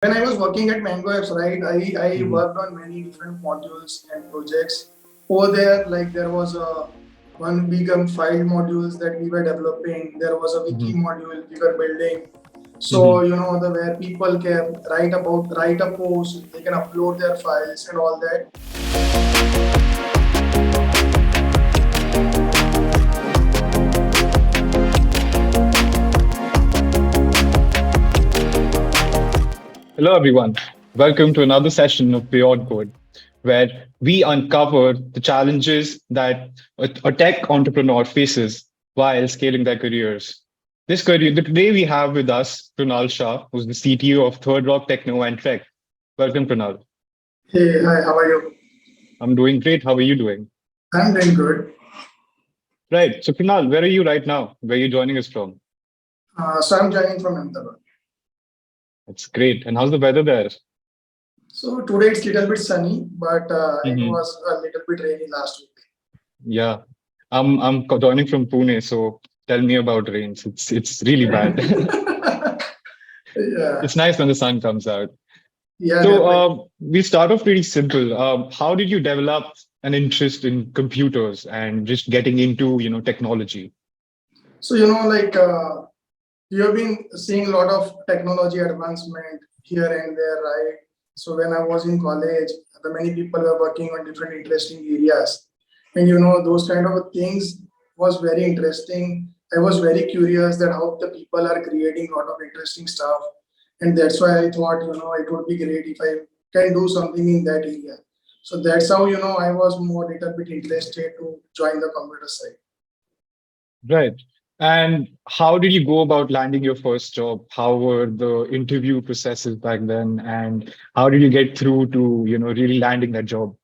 When I was working at Mango Apps, right, I Mhm. worked on many different modules and projects. Over there, like there was a one big file modules that we were developing. There was a wiki Mhm. module we were building. So Mhm. the where people can write a post, they can upload their files and all that. Hello, everyone. Welcome to another session of Beyond Code, where we uncover the challenges that a tech entrepreneur faces while scaling their careers. Today we have with us Krunal Shah, who's the CTO of Third Rock Techno and Trek. Welcome, Krunal. Hey, hi, how are you? I'm doing great. How are you doing? I'm doing good. Right. So, Krunal, where are you right now? Where are you joining us from? So I'm joining from Ahmedabad. That's great. And how's the weather there? So today it's little bit sunny, but it Hmm. was a little bit rainy last week. Yeah, I'm joining from Pune, so tell me about rains. It's really bad. Yeah, It's nice when the sun comes out. yeah, So definitely. we start off pretty simple. How did you develop an interest in computers and just getting into technology? So you have been seeing a lot of technology advancement here and there, right? So when I was in college, the many people were working on different interesting areas, and those kind of things was very interesting. I was very curious that how the people are creating a lot of interesting stuff, and that's why I thought it would be great if I can do something in that area. So that's how I was more little bit interested to join the computer side. Right. And how did you go about landing your first job? How were the interview processes back then? And how did you get through to, really landing that job?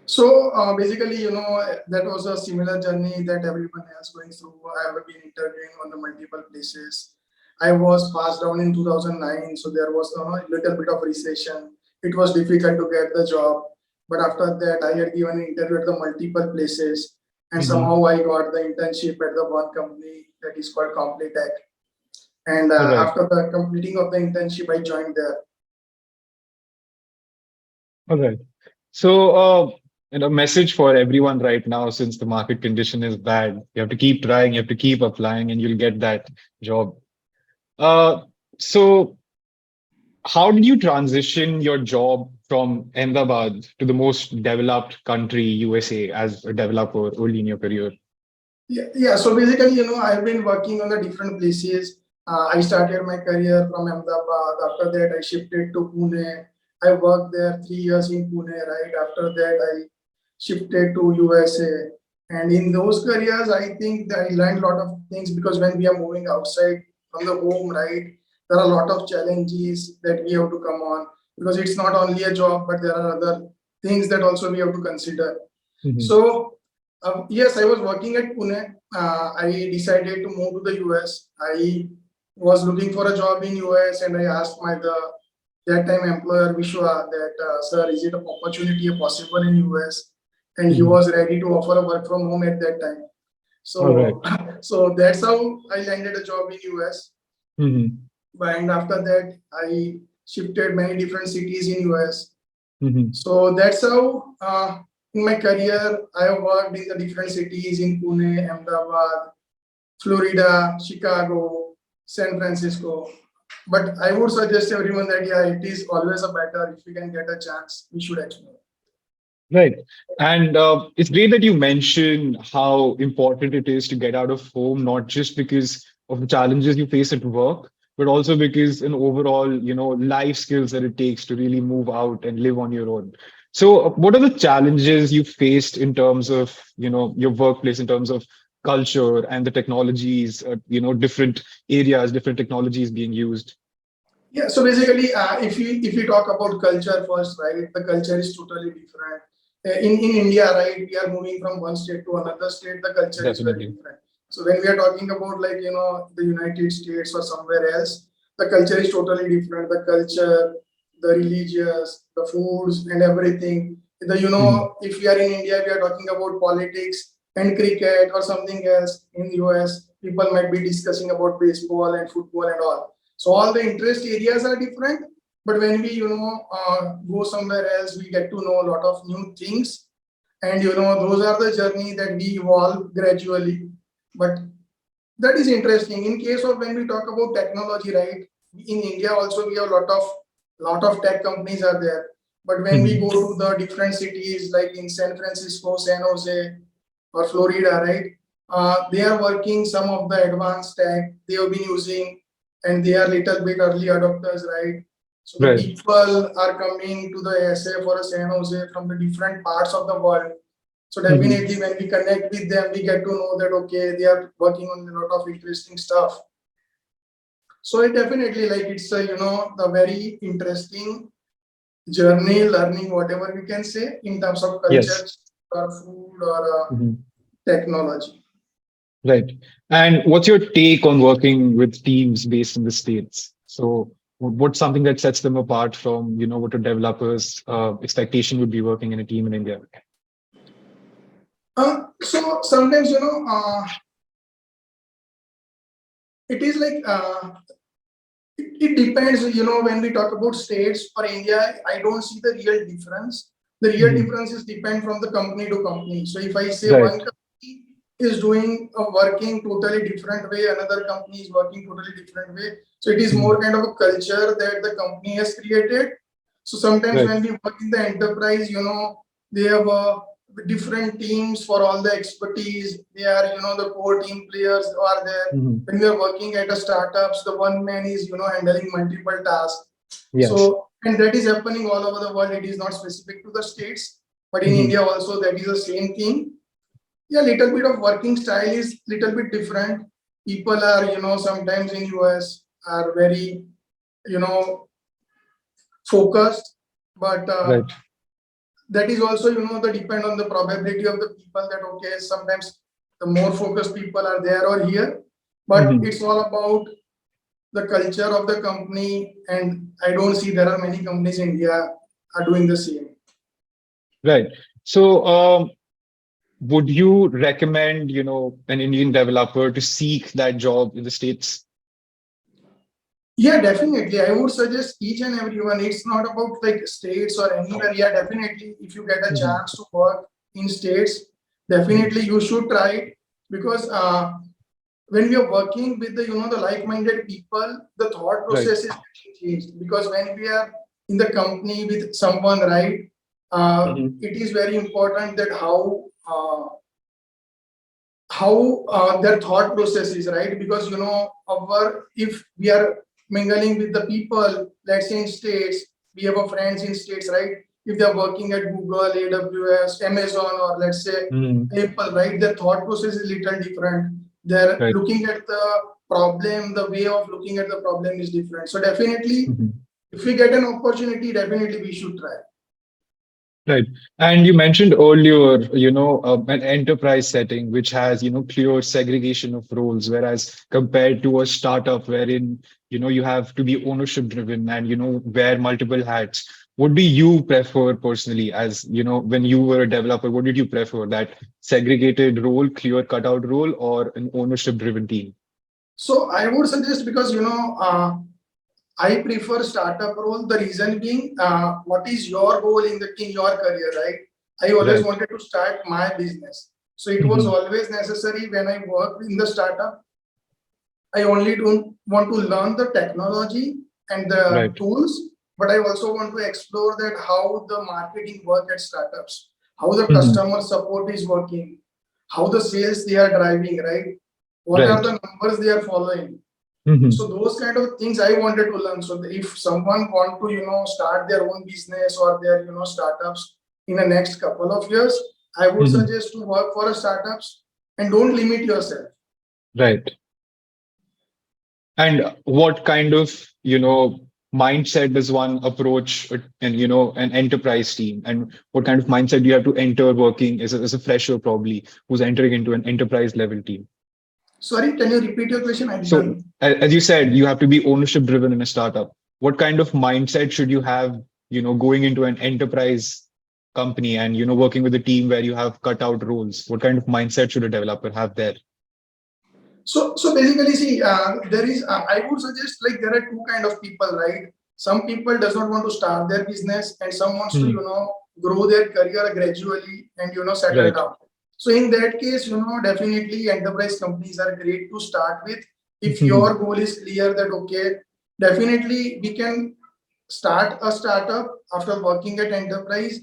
So basically, that was a similar journey that everyone else going through. I have been interviewing on the multiple places. I was passed down in 2009, so there was a little bit of recession. It was difficult to get the job, but after that, I had given an interview at the multiple places, and Hmm. somehow I got the internship at the one company that is called Completech. And All right. after the completing of the internship, I joined there. All right. So, message for everyone right now, since the market condition is bad, you have to keep trying, you have to keep applying, and you'll get that job. So, how did you transition your job from Ahmedabad to the most developed country, USA, as a developer early in your career? Yeah. So basically, I've been working on the different places. I started my career from Ahmedabad. After that, I shifted to Pune. I worked there 3 years in Pune. Right after that, I shifted to USA. And in those careers, I think that I learned a lot of things because when we are moving outside from the home, right, there are a lot of challenges that we have to come on because it's not only a job, but there are other things that also we have to consider. Hmm. So, yes, I was working at Pune. I decided to move to the US. I was looking for a job in US, and I asked my the that time employer Vishwa that, sir, is it an opportunity possible in US? And he Hmm. was ready to offer a work from home at that time. All right. So, so that's how I landed a job in US. Hmm. And after that, I shifted many different cities in US. Hmm. So that's how in my career I have worked in the different cities in Pune, Ahmedabad, Florida, Chicago, San Francisco. But I would suggest everyone that yeah, it is always a better if we can get a chance, we should explore. Right. And it's great that you mention how important it is to get out of home, not just because of the challenges you face at work, but also because an overall, life skills that it takes to really move out and live on your own. So, what are the challenges you faced in terms of, your workplace, in terms of culture and the technologies, different areas, different technologies being used? Yeah, so basically, if you talk about culture first, right, the culture is totally different. In India, right, we are moving from one state to another state. The culture is very Definitely. different. So when we are talking about the United States or somewhere else, the culture is totally different. The culture, the religious, the foods, and everything. Hmm. If we are in India, we are talking about politics and cricket or something else. In US, people might be discussing about baseball and football and all. So all the interest areas are different, But when we, go somewhere else, we get to know a lot of new things. And, those are the journey that we evolve gradually. But that is interesting. In case of when we talk about technology, right? In India also we have a lot of tech companies are there. But when we Mhm. go to the different cities like in San Francisco, San Jose, or Florida, right? They are working some of the advanced tech they have been using, and they are little bit early adopters, right? So the Right. people are coming to the SF or a San Jose from the different parts of the world. So Mhm. definitely when we connect with them, we get to know that okay, they are working on a lot of interesting stuff. So it definitely like it's a the very interesting journey, learning whatever we can say in terms of culture Yes. or food or Mhm. technology. Right. And what's your take on working with teams based in the States? So what's something that sets them apart from, what a developer's expectation would be working in a team in India? So sometimes it is like it depends. When we talk about states or India, I don't see the real difference. The real Mhm. difference is depend from the company to company. So if I say one Right. company is doing a working totally different way, another company is working totally different way. So it is Mhm. more kind of a culture that the company has created. So sometimes Right. when we work in the enterprise, they have different teams for all the expertise. They are, the core team players are there. Mhm. When we are working at a startups, the one man is, handling multiple tasks. Yes. So, and that is happening all over the world. It is not specific to the states, but in Mhm. India also that is the same thing. Yeah, little bit of working style is little bit different. People are, sometimes in US are very, you know, focused, but Right. that is also, the depend on the probability of the people that okay, sometimes the more focused people are there or here, but Mhm. it's all about the culture of the company, and I don't see there are many companies in India are doing the same. Right. So, would you recommend, an Indian developer to seek that job in the States? Yeah, definitely. I would suggest each and everyone. It's not about like states or anywhere. Yeah, definitely. If you get a Mhm. chance to work in states, Mhm. definitely you should try it because when we are working with the the like-minded people, the thought Right. process is getting changed. Because when we are in the company with someone, right, Mhm. it is very important that how their thought process is, right? Because our if we are mingling with the people, let's say in states, we have a friends in states, right? If they are working at Google, AWS, Amazon, or let's say Mhm. Apple, right? Their thought process is little different. They're Right. looking at the problem, the way of looking at the problem is different. So definitely, Mhm. if we get an opportunity, definitely we should try. Right. And you mentioned earlier, an enterprise setting which has, clear segregation of roles, whereas compared to a startup wherein, you have to be ownership driven and, wear multiple hats. What do you prefer personally as, when you were a developer, what did you prefer? That segregated role, clear cutout role, or an ownership driven team? So I would suggest because I prefer startup role. The reason being, what is your goal in your career, right? I always Right. wanted to start my business, so it was Hmm. always necessary when I worked in the startup. I only don't want to learn the technology and the Right. tools, but I also want to explore that how the marketing work at startups, how the Hmm. customer support is working, how the sales they are driving, right? What are Right. the numbers they are following? So Hmm. those kind of things I wanted to learn. So if someone want to start their own business or their startups in the next couple of years, I would Hmm. suggest to work for a startups and don't limit yourself. Right. And what kind of, mindset does one approach and, an enterprise team? And what kind of mindset do you have to enter working as a fresher, probably, who's entering into an enterprise level team? Sorry, can you repeat your question? I So, didn't. as you said, you have to be ownership driven in a startup. What kind of mindset should you have, going into an enterprise company and, working with a team where you have cut out roles? What kind of mindset should a developer have there? So basically, see, there is. I would suggest like there are two kind of people, right? some people does not want to start their business, and some wants to, Mhm. grow their career gradually and, settle Right. down. So in that case, definitely enterprise companies are great to start with. If Mhm. your goal is clear that, okay, definitely we can start a startup after working at enterprise,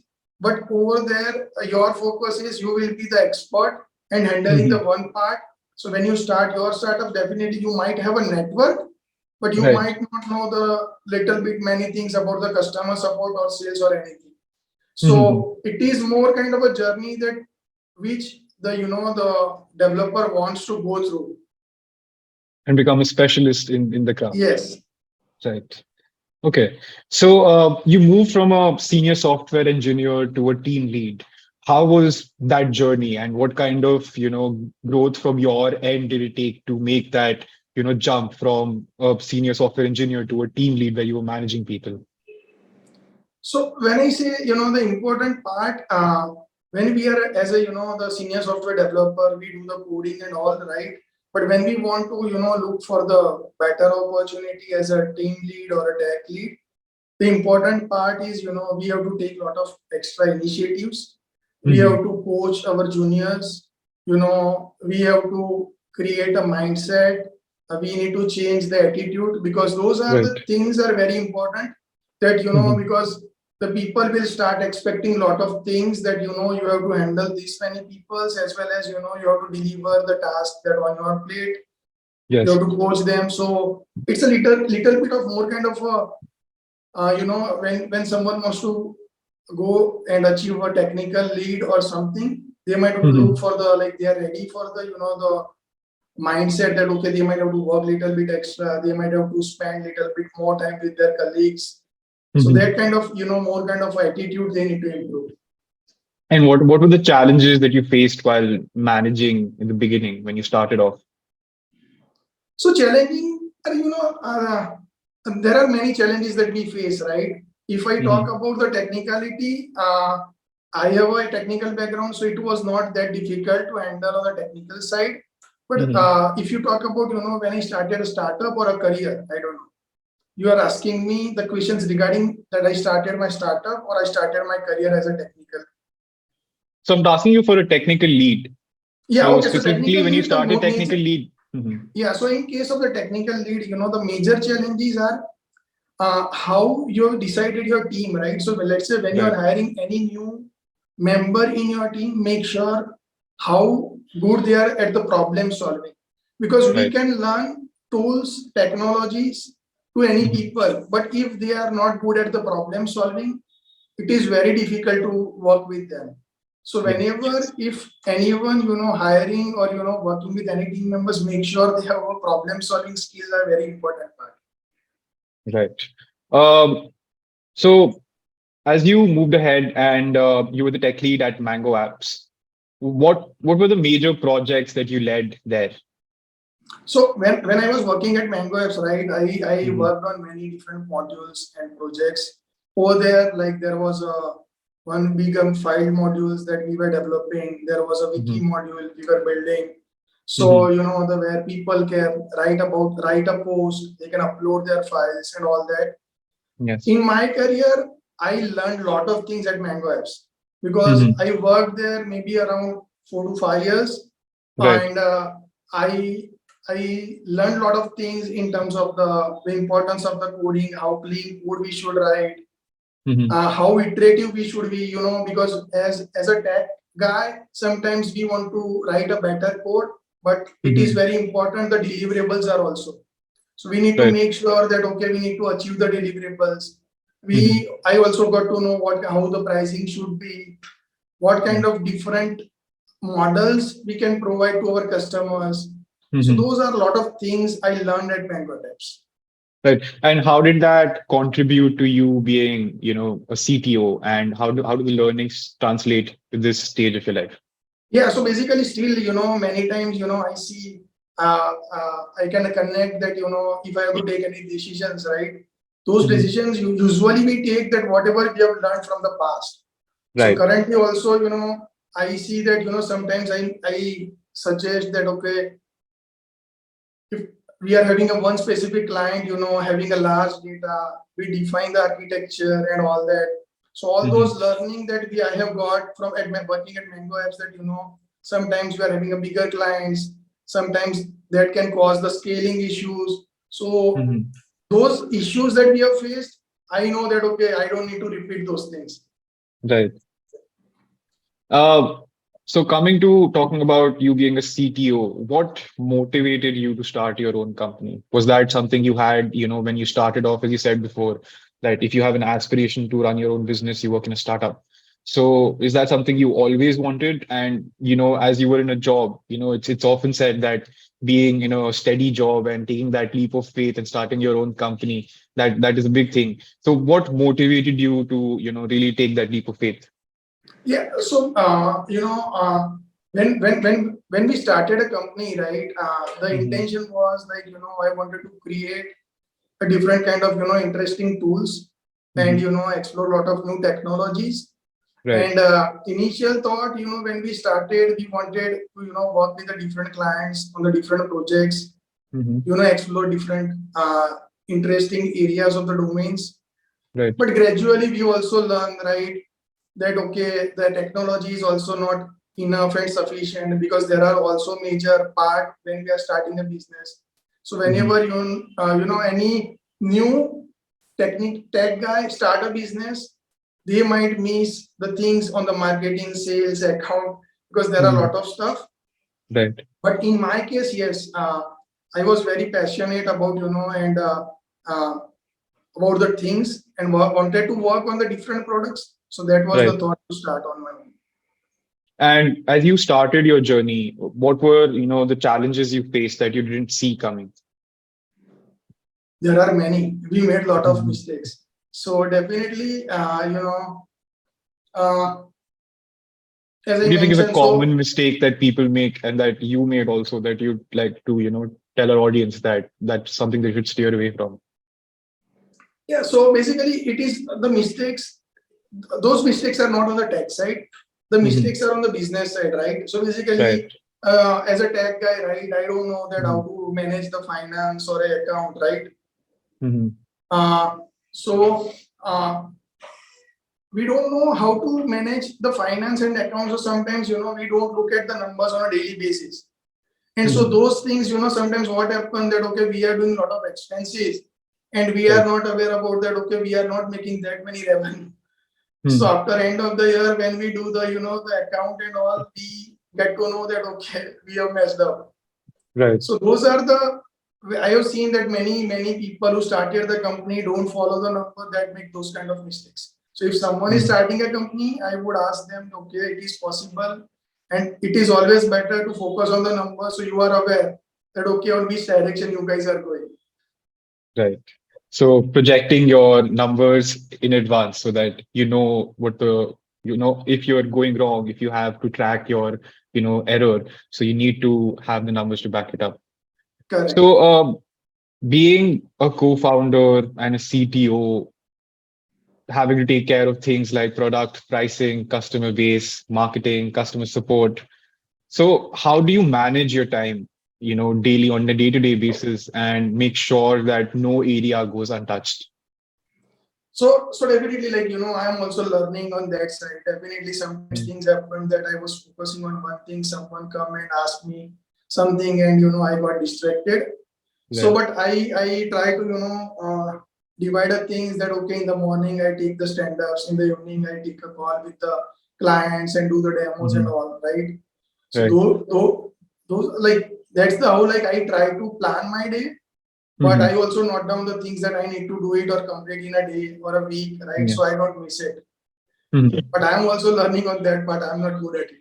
but over there, your focus is you will be the expert and handling the Mhm. one part. So when you start your startup, definitely you might have a network, but you Right. might not know the little bit many things about the customer support or sales or anything. Mhm. So it is more kind of a journey that which the, the developer wants to go through. And become a specialist in the craft. Yes. Right. Okay. So you moved from a senior software engineer to a team lead. How was that journey, and what kind of, growth from your end did it take to make that, jump from a senior software engineer to a team lead where you were managing people? So when I say, the important part, when we are as a, the senior software developer, we do the coding and all, right? But when we want to, look for the better opportunity as a team lead or a tech lead, the important part is, we have to take a lot of extra initiatives. We have Hmm. to coach our juniors. We have to create a mindset. We need to change the attitude, because those are Right. the things are very important. That, Hmm. because the people will start expecting a lot of things, that, you have to handle this many peoples, as well as, you have to deliver the task that on your plate. You have Yes. to coach them. So it's a little bit of more kind of a, when someone wants to go and achieve a technical lead or something, they might have to look Hmm. for the, like, they are ready for the, the mindset that, okay, they might have to work little bit extra, they might have to spend little bit more time with their colleagues. So Hmm. that kind of, more kind of attitude they need to improve. And what were the challenges that you faced while managing in the beginning when you started off? So challenging, there are many challenges that we face, right? If I talk Hmm. about the technicality, I have a technical background, so it was not that difficult to handle on the technical side. But Hmm. if you talk about, when I started a startup or a career, I don't know. You are asking me the questions regarding that I started my startup or I started my career as a technical. So I'm asking you for a technical lead. Yeah, So okay. So specifically, technical when you lead, the started major, technical lead. Mhm. yeah. So in case of the technical lead, the major challenges are how you have decided your team, right? So let's say when you are Right. hiring any new member in your team, make sure how good they are at the problem solving, because we Right. can learn tools, technologies to any Mhm. people, but if they are not good at the problem solving, it is very difficult to work with them. So Yes. whenever if anyone hiring or working with any team members, make sure they have a problem solving skills are very important part. Right. Um, so as you moved ahead and you were the tech lead at Mango Apps, what were the major projects that you led there? So when I was working at Mango Apps, right, I Hmm. worked on many different modules and projects. Over there, like there was a one big file modules that we were developing. There was a wiki Hmm. module we were building. So Hmm. the where people can write a post, they can upload their files and all that. Yes. In my career, I learned a lot of things at Mango Apps, because Hmm. I worked there maybe around 4 to 5 years, Right. and I learned a lot of things in terms of the importance of the coding, how clean code we should write, Hmm. how iterative we should be, because as a tech guy, sometimes we want to write a better code, but it is Hmm. very important the deliverables are also. So we need to Right. make sure that, okay, we need to achieve the deliverables. Hmm. I also got to know what how the pricing should be, what kind of different models we can provide to our customers. So Hmm. those are a lot of things I learned at Bangalore Labs. Right. And how did that contribute to you being, a CTO? And how do the learnings translate to this stage of your life? Yeah, so basically still, many times, I see, I can connect that, if I have to take any decisions, right? Those Hmm. decisions usually we take that whatever we have learned from the past. So Right. currently also, I see that, sometimes I suggest that, okay, if we are having a one specific client, having a large data, we define the architecture and all that. So all Hmm. those learning that I have got from working at Mango Apps, that sometimes we are having a bigger clients, sometimes that can cause the scaling issues. So Hmm. those issues that we have faced, I know that okay, I don't need to repeat those things. Right. Uh, so coming to talking about you being a CTO, what motivated you to start your own company? Was that something you had, when you started off, as you said before, that if you have an aspiration to run your own business, you work in a startup. So is that something you always wanted? And, as you were in a job, it's often said that being, a steady job and taking that leap of faith and starting your own company, that is a big thing. So what motivated you to, really take that leap of faith? Yeah. So when we started a company, right? The Hmm. intention was like I wanted to create a different kind of interesting tools, and Hmm. explore a lot of new technologies. Right. And initial thought, when we started, we wanted to work with the different clients on the different projects, Hmm. explore different interesting areas of the domains. Right. But gradually we also learn, right, that okay, the technology is also not enough and sufficient, because there are also major part when we are starting a business. So Hmm. whenever any new technique tech guy start a business, they might miss the things on the marketing, sales, account, because there are a Hmm. lot of stuff. Right. But in my case, yes, I was very passionate about and uh, about the things, and wanted to work on the different products. So that was the Right. thought to start on my own. And as you started your journey, what were, the challenges you faced that you didn't see coming? There are many. We made a lot of Mhm. mistakes. So definitely, uh, as What I do you think is a mentioned, so common mistake that people make and that you made also that you'd like to, tell our audience that that's something they should steer away from? yeah. So basically, it is the mistakes. Those mistakes are not on the tech side. The Hmm. mistakes are on the business side, right? So Right. basically, as a tech guy, right, I don't know that how Hmm. to manage the finance or a account, right? Hmm. Uh, so uh, we don't know how to manage the finance and accounts. So sometimes we don't look at the numbers on a daily basis, and so Hmm. those things sometimes what happen that okay, we are doing a lot of expenses, and we are Right. not aware about that, okay, we are not making that many revenue. So Hmm. after end of the year, when we do the the account and all, we get to know that okay, we have messed up. Right. So those are the, I have seen that many people who started the company don't follow the number, that make those kind of mistakes. So if someone is Hmm. starting a company, I would ask them, okay, it is possible, and it is always better to focus on the number, so you are aware that okay, on which direction you guys are going. Right. So projecting your numbers in advance so that you know if you're going wrong, if you have to track your, error. So you need to have the numbers to back it up. Correct. So, being a co-founder and a CTO, having to take care of things like product pricing, customer base, marketing, customer support. So, how do you manage your time, daily on a day-to-day basis and make sure that no area goes untouched? So definitely, like I am also learning on that side. Definitely, sometimes Mm. things happen that I was focusing on one thing, someone come and ask me something, and I got distracted. So, Right. but I try to divide the things that okay, in the morning I take the stand-ups, in the evening I take a call with the clients and do the demos and Hmm. all, right? So Right. those like that's the how like I try to plan my day, but I Hmm. also note down the things that I need to do it or complete in a day or a week, right? Yeah. So I don't miss it. Mhm. But I'm also learning on that, but I'm not good at it.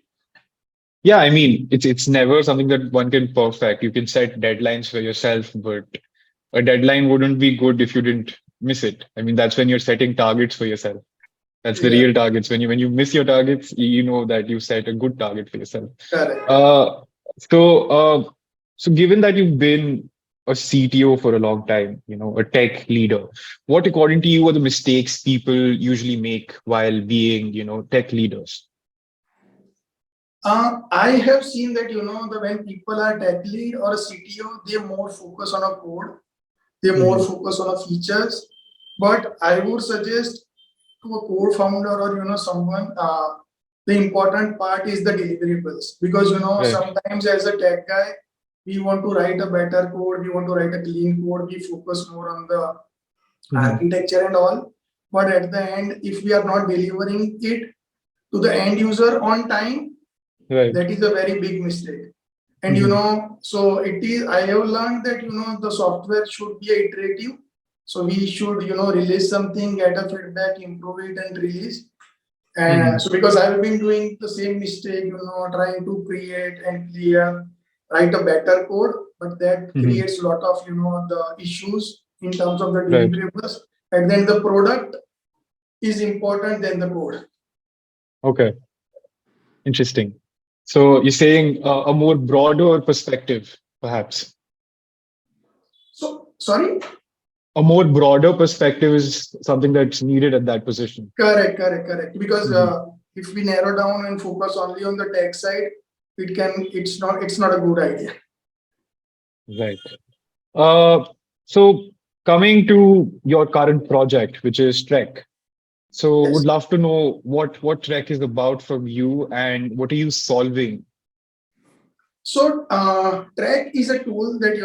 Yeah, I mean, it's never something that one can perfect. You can set deadlines for yourself, but a deadline wouldn't be good if you didn't miss it. I mean, that's when you're setting targets for yourself. That's the Yeah, real targets. When you miss your targets, you know that you set a good target for yourself. correct, correct. Uh, so, so given that you've been a CTO for a long time, a tech leader, what according to you are the mistakes people usually make while being, tech leaders? I have seen that the when people are tech lead or a CTO, they more focus on a code, they more Hmm. focus on the features. But I would suggest to a co-founder or someone, the important part is the deliverables, because Right. sometimes as a tech guy, we want to write a better code, we want to write a clean code, we focus more on the Hmm. architecture and all. But at the end, if we are not delivering it to the end user on time, Right. that is a very big mistake. And Hmm. so it is, I have learned that the software should be iterative. So we should release something, get a feedback, improve it and release. And Hmm. so because I've been doing the same mistake, trying to create and clear, write a better code, but that Hmm. creates a lot of the issues in terms of the Right. deliverables. And then the product is important than the code. Okay. Interesting. So you're saying a more broader perspective, perhaps. So sorry. A more broader perspective is something that's needed at that position. Correct. Because Hmm. if we narrow down and focus only on the tech side, it's not a good idea. Right. Uh, so coming to your current project, which is Trek. So would Yes. love to know what Trek is about from you and what are you solving? So Track is a tool that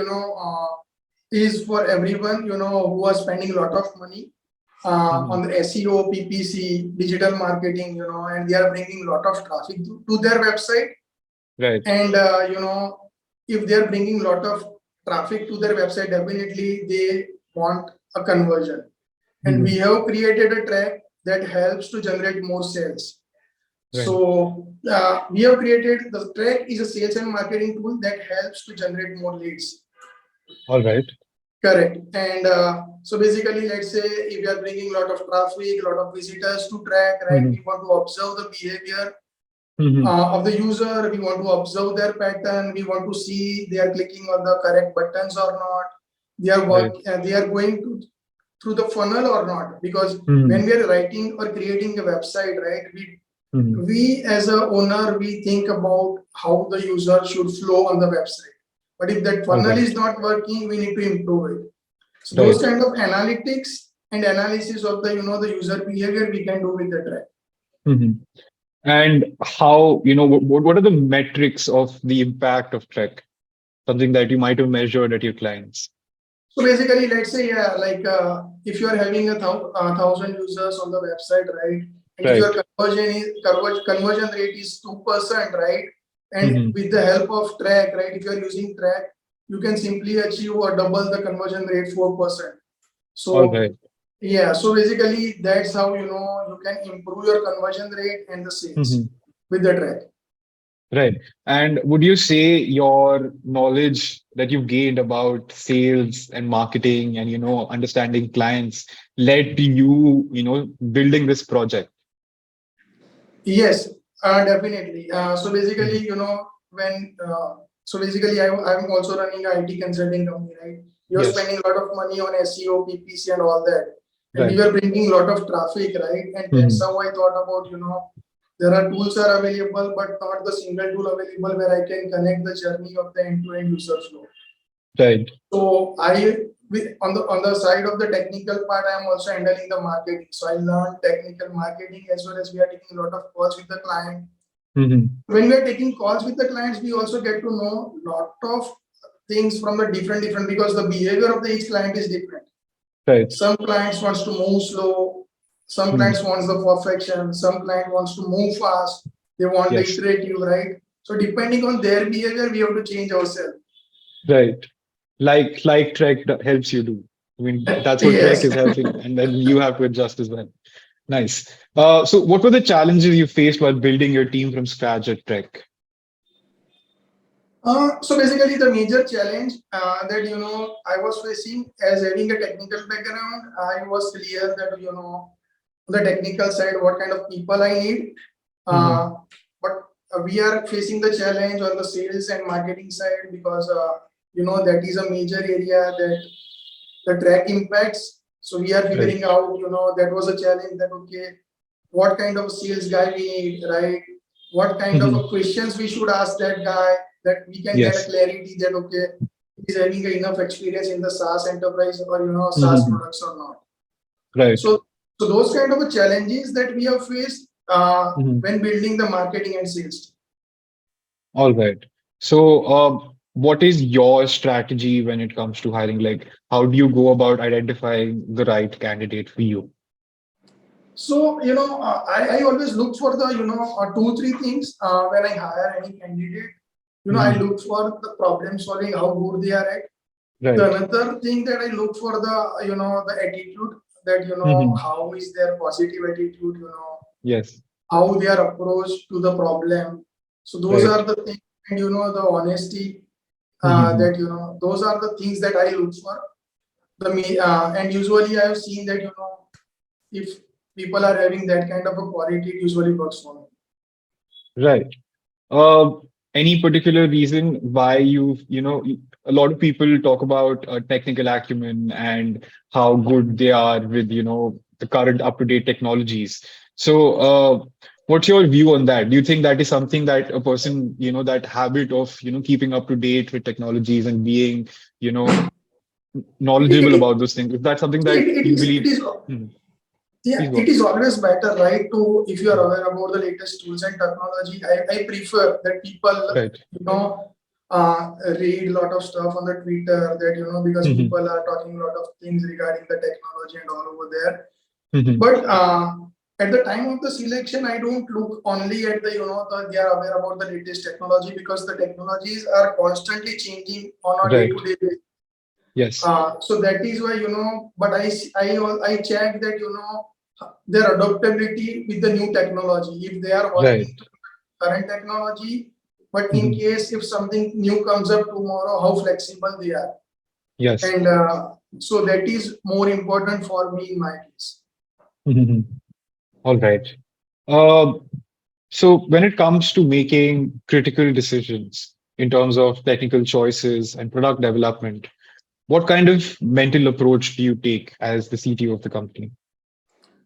is for everyone who are spending a lot of money Hmm. on the SEO, PPC, digital marketing, and they are bringing a lot of traffic to their website. Right. And if they are bringing a lot of traffic to their website, definitely they want a conversion. And we Hmm. have created a track that helps to generate more sales. Right. So we have created the track is a sales and marketing tool that helps to generate more leads. All right. Correct. And so basically, let's say if we are bringing a lot of traffic, a lot of visitors to track, right? Hmm. We want to observe the behavior Hmm. of the user. We want to observe their pattern. We want to see they are clicking on the correct buttons or not. Right. They are going to through the funnel or not. Because when Hmm. we are writing or creating a website, right? Hmm. We as a owner, we think about how the user should flow on the website. But if that All funnel right. is not working, we need to improve it. So those Right. kind of analytics and analysis of the the user behavior we can do with the track. Hmm. And how, what are the metrics of the impact of Trek? Something that you might have measured at your clients. So basically, let's say like if you are having thousand users on the website, right? And if your Right. conversion rate is 2%, right? And Hmm. with the help of track, right? If you are using track, you can simply achieve or double the conversion rate 4%. All So right. yeah, so basically that's how you can improve your conversion rate and the sales Hmm. with the track. Right. And would you say your knowledge that you've gained about sales and marketing and, understanding clients led to you, building this project? Yes, definitely. So basically, Mhm. when so basically, I'm also running a IT consulting company, right? You're Yes. spending a lot of money on SEO, PPC, and all that, and we Right. were bringing a lot of traffic, right? And that's Hmm. how I thought about, there are tools are available, but not the single tool available where I can connect the journey of the end-to-end user flow. Right. So on the side of the technical part, I am also handling the marketing. So I learned technical marketing as well as we are taking a lot of calls with the client. Hmm. When we are taking calls with the clients, we also get to know lot of things from the different because the behavior of the each client is different. Right. Some clients wants to move slow, some Hmm. clients wants the perfection, some client wants to move fast, they want the Yes. iterative, right? So depending on their behavior, we have to change ourselves. Right. Like Trek helps you do. I mean, that's what Trek Yes. is helping, and then you have to adjust as well. Nice. So what were the challenges you faced while building your team from scratch at Trek? So basically, the major challenge that I was facing as having a technical background, I was clear that the technical side, what kind of people I need. Hmm. But we are facing the challenge on the sales and marketing side because that is a major area that the track impacts. So we are Right. figuring out that was a challenge that okay, what kind of sales guy we need, right? what kind of a Mhm. questions we should ask that guy, that we can get a Yes. clarity that okay, he's having enough experience in the SaaS enterprise or SaaS Mhm. products or not. Right. So those kind of a challenges that we have faced Mhm. when building the marketing and sales. All right. So, what is your strategy when it comes to hiring? Like, how do you go about identifying the right candidate for you? So, I always look for the, two, three things when I hire any candidate. I Mhm. look for the problem solving, how good they are at. The Right. another thing that I look for the, the attitude that, Mhm. how is their positive attitude, Yes. how they are approached to the problem. So those Right. are the things, and, the honesty Mhm. that, those are the things that I look for. And usually I have seen that, if people are having that kind of a quality, it usually works for me. Right. Any particular reason why a lot of people talk about technical acumen and how good they are with, the current up-to-date technologies. So, what's your view on that? Do you think that is something that a person, that habit of, keeping up to date with technologies and being, you know, It, knowledgeable it, about those things, is that something see, that you it believe? is Mhm. yeah, Please go it on. is always better, right? To if you are Mhm. aware about the latest tools and technology, I prefer that people, Right. you know, read a lot of stuff on the Twitter that because Mhm. people are talking a lot of things regarding the technology and all over there. Mhm. But at the time of the selection, I don't look only at the they are aware about the latest technology because the technologies are constantly changing on a Right. day-to-day basis. Yes. So that is why but I check that their adaptability with the new technology. If they are Right. working to current technology, but in Mhm. case if something new comes up tomorrow, how flexible they are, Yes. and so that is more important for me in my case. Mhm. All right. Uh, so when it comes to making critical decisions in terms of technical choices and product development, what kind of mental approach do you take as the CTO of the company?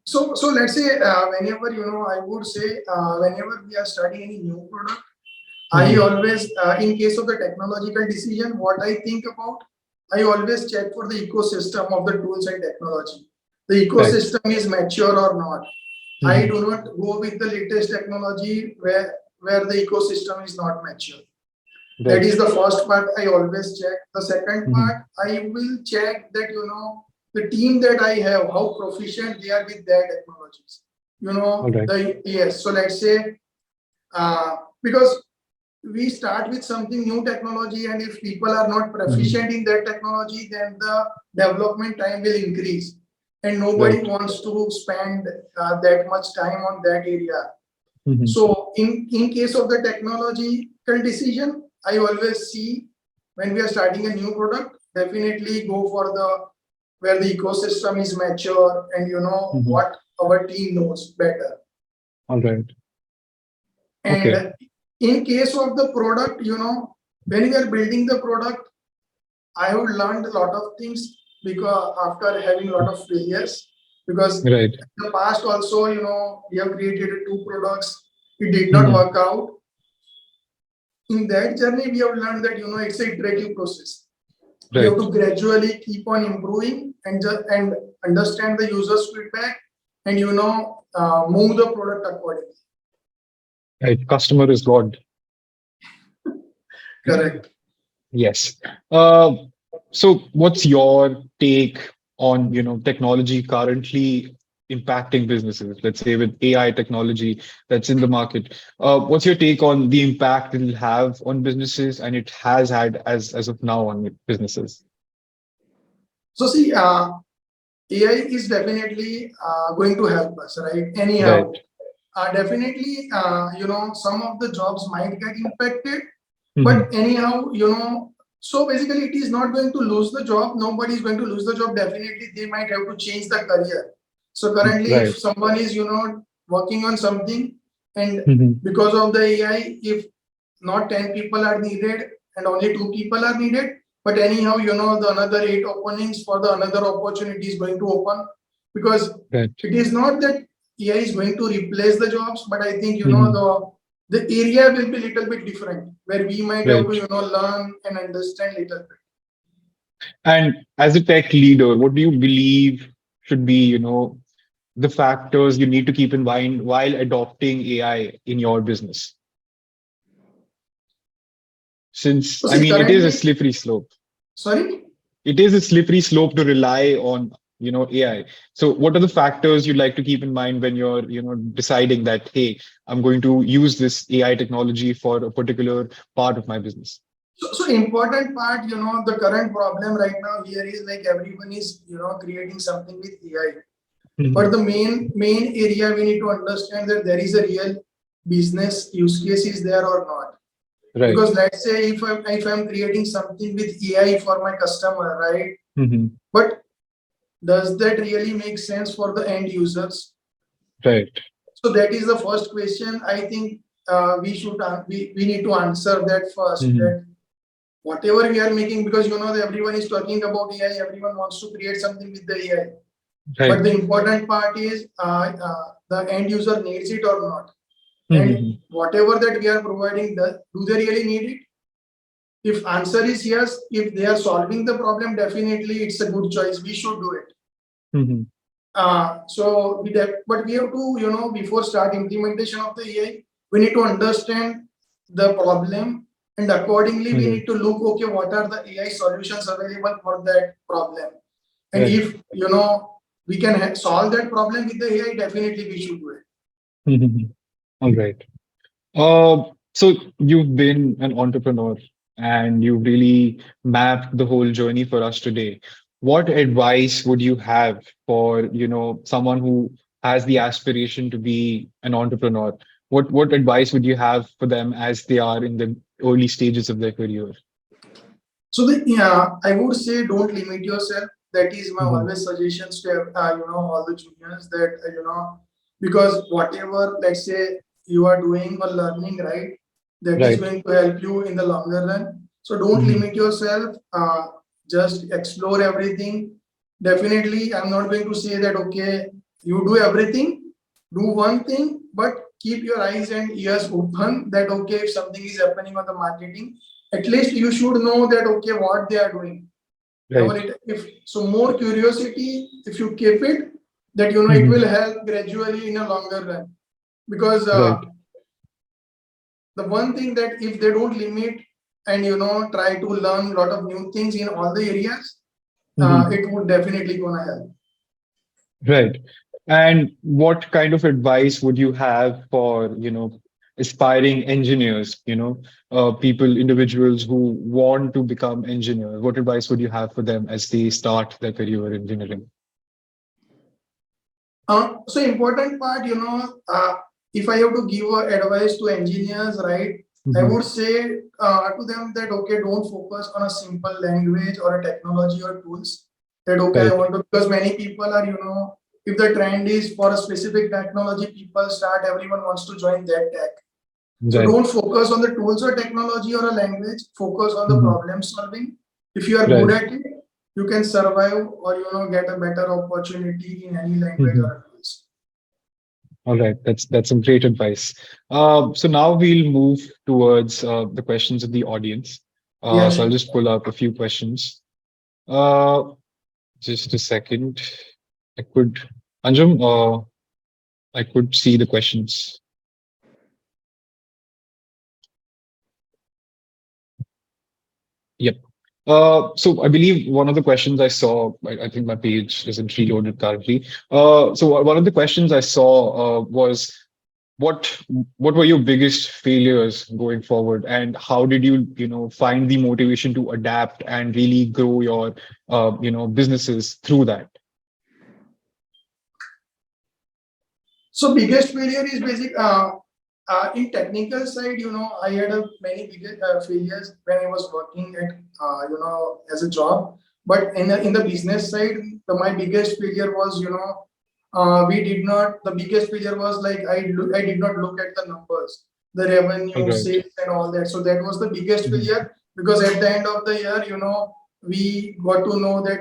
So let's say whenever I would say whenever we are studying any new product, I Mhm. always, in case of the technological decision, what I think about, I always check for the ecosystem of the tools and technology. The Right. ecosystem is mature or not. I Mhm. do not go with the latest technology where the ecosystem is not mature. That Right. is the first part I always check. The second Mhm. part, I will check that, the team that I have, how proficient they are with their technologies. All right. Yes. So let's say, because we start with something new technology, and if people are not Mhm. proficient in that technology, then the development time will increase, and nobody Right. wants to spend that much time on that area. Mhm. So in case of the technological decision, I always see when we are starting a new product, definitely go for the where the ecosystem is mature, and Mhm. what our team knows better. All right. Okay. And in case of the product, when we are building the product, I have learned a lot of things because after having a lot of failures, because Right. in the past also, we have created two products, it did not Mhm. work out. In that journey, we have learned that it's a iterative process. We have Right. to gradually keep on improving and understand the user's feedback, and move the product accordingly. Right. Customer is God. Correct. Yes. Uh, so what's your take on, technology currently impacting businesses? Let's say with AI technology that's in the market. What's your take on the impact it'll have on businesses and it has had as of now on businesses? So see, AI is definitely going to help us, right? Right. Anyhow, definitely, some of the jobs might get impacted, but Hmm. anyhow, so basically, it is not going to lose the job. Nobody is going to lose the job. Definitely, they might have to change the career. So currently, Right. if someone is, working on something, and Hmm. because of the AI, if not 10 people are needed and only 2 people are needed, but anyhow, the another 8 openings for the another opportunity is going to open, because Right. it is not that AI is going to replace the jobs, but I think Hmm. the area will be little bit different, where we might have Right. to, learn and understand little bit. And as a tech leader, what do you believe should be, the factors you need to keep in mind while adopting AI in your business? Since, So I see, mean, it is a currently, slippery slope. sorry. It is a slippery slope to rely on, AI. So what are the factors you'd like to keep in mind when you're, deciding that, hey, I'm going to use this AI technology for a particular part of my business? So important part, the current problem right now here is like everyone is, creating something with AI. But Mhm. the main area we need to understand that there is a real business use case is there or not. Right. Because let's say if I'm creating something with AI for my customer, right? Hmm. But does that really make sense for the end users? Right. So that is the first question. I think we need to answer that first. Hmm. That whatever we are making, because that everyone is talking about AI, everyone wants to create something with the AI. But Right. the important part is the end user needs it or not. And Hmm. whatever that we are providing, do they really need it? If answer is yes, if they are solving the problem, definitely it's a good choice. We should do it. Hmm. But we have to, before start implementation of the AI, we need to understand the problem, and accordingly we Right. need to look, okay, what are the AI solutions available for that problem? And Right. if we can solve that problem with the AI, definitely we should do it. Mhm. All right. So you've been an entrepreneur and you really mapped the whole journey for us today. What advice would you have for, someone who has the aspiration to be an entrepreneur? What advice would you have for them as they are in the early stages of their career? So I would say don't limit yourself. That is my Hmm. always suggestions to all the juniors that because whatever, let's say, you are doing or learning, right, that is Right. going to help you in the longer run. So don't Hmm. limit yourself. Just explore everything. Definitely, I'm not going to say that okay, you do everything, do one thing, but keep your eyes and ears open. That okay, if something is happening on the marketing, at least you should know that okay, what they are doing. Right. If so, more curiosity, if you keep it, that it Hmm. will help gradually in a longer run. Because Right. the one thing that if they don't limit and try to learn a lot of new things in all the areas, Hmm. it would definitely gonna help. Right. And what kind of advice would you have for, aspiring engineers, people, individuals who want to become engineers? What advice would you have for them as they start their career in engineering? So important part, if I have to give advice to engineers, right, I Hmm. would say to them that okay, don't focus on a simple language or a technology or tools. That okay, I Right. want to, because many people are, if the trend is for a specific technology, people start, everyone wants to join that tech. So Right. don't focus on the tools or technology or a language. Focus on the Hmm. problem solving. If you are good Right. at it, you can survive or get a better opportunity in any language Hmm. or a tools. All right. That's some great advice. So now we'll move towards the questions of the audience. Yes. So I'll just pull up a few questions. Uh, just a second. I could, Anjum, I could see the questions. Yep. So I believe one of the questions I saw, I think my page isn't reloaded currently. So one of the questions I saw was what what were your biggest failures going forward, and how did you find the motivation to adapt and really grow your businesses through that? So biggest failure is in technical side. I had a many biggest failures when I was working at as a job. But in the business side, my biggest failure was we did not. The biggest failure was like I did not look at the numbers, the All revenue, right. sales, and all that. So that was the biggest Mhm. failure, because at the end of the year, we got to know that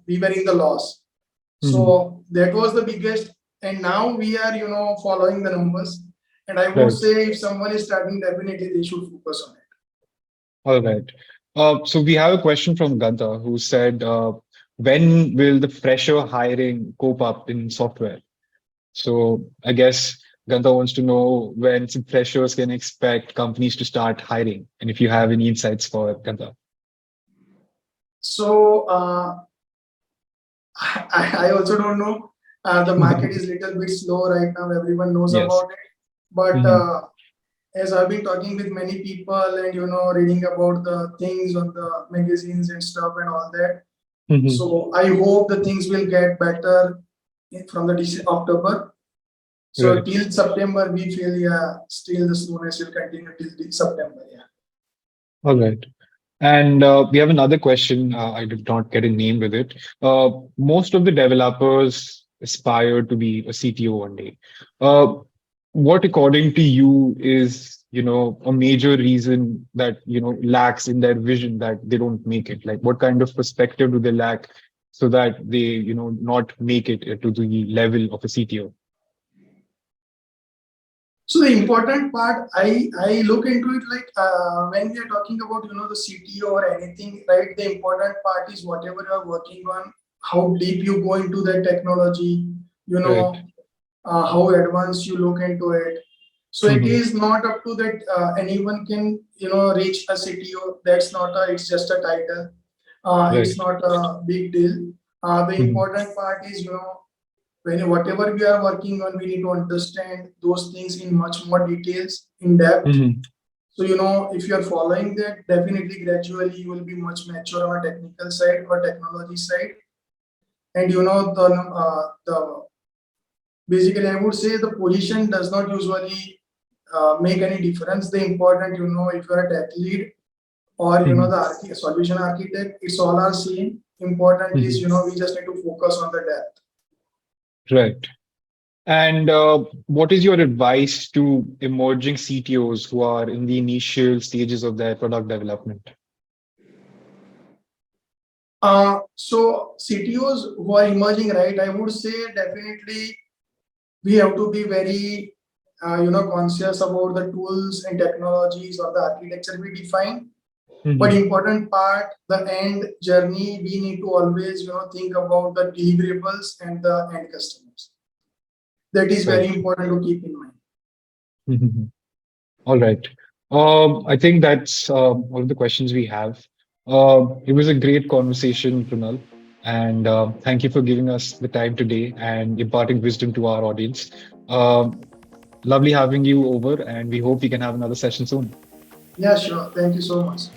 we were in the loss. Mhm. So that was the biggest, and now we are, following the numbers. And I would Right. say if someone is starting, definitely they should focus on it. All right. So we have a question from Ganta who said, when will the fresher hiring cope up in software? So I guess Ganta wants to know when some freshers can expect companies to start hiring, and if you have any insights for Ganta. So I also don't know. The market is little bit slow right now. Everyone knows Yes. about it. But Hmm. as I've been talking with many people and reading about the things on the magazines and stuff and all that. Hmm. So I hope the things will get better from the October. So Right. till September, we feel still the slowness will continue till September. Yeah. All right. And we have another question. I did not get a name with it. Most of the developers aspire to be a CTO one day. Uh, what, according to you, is a major reason that lacks in their vision that they don't make it? Like, what kind of perspective do they lack so that they not make it to the level of a CTO? So the important part, I look into it like when we are talking about the CTO or anything, right? The important part is whatever you are working on, how deep you go into that technology, you Right. know, how advanced you look into it. So it Hmm. is not up to that anyone can reach a CTO. That's not a. It's just a title. It's Right. not a big deal. The Hmm. important part is when whatever we are working on, we need to understand those things in much more details, in depth. Hmm. So if you are following that, definitely gradually you will be much mature on a technical side or technology side. And the basically I would say the position does not usually make any difference. The important, if you're a tech lead or Hmm. the solution architect, it's all are same. Important is Hmm. we just need to focus on the depth. Right. And what is your advice to emerging CTOs who are in the initial stages of their product development? So CTOs who are emerging, right? I would say definitely we have to be very, conscious about the tools and technologies or the architecture we define. But Hmm. important part, the end journey, we need to always, think about the deliverables and the end customers. That is very Right. important to keep in mind. Hmm. All right. I think that's all of the questions we have. It was a great conversation, Krunal, and thank you for giving us the time today and imparting wisdom to our audience. Lovely having you over, and we hope we can have another session soon. Yeah, sure. Thank you so much.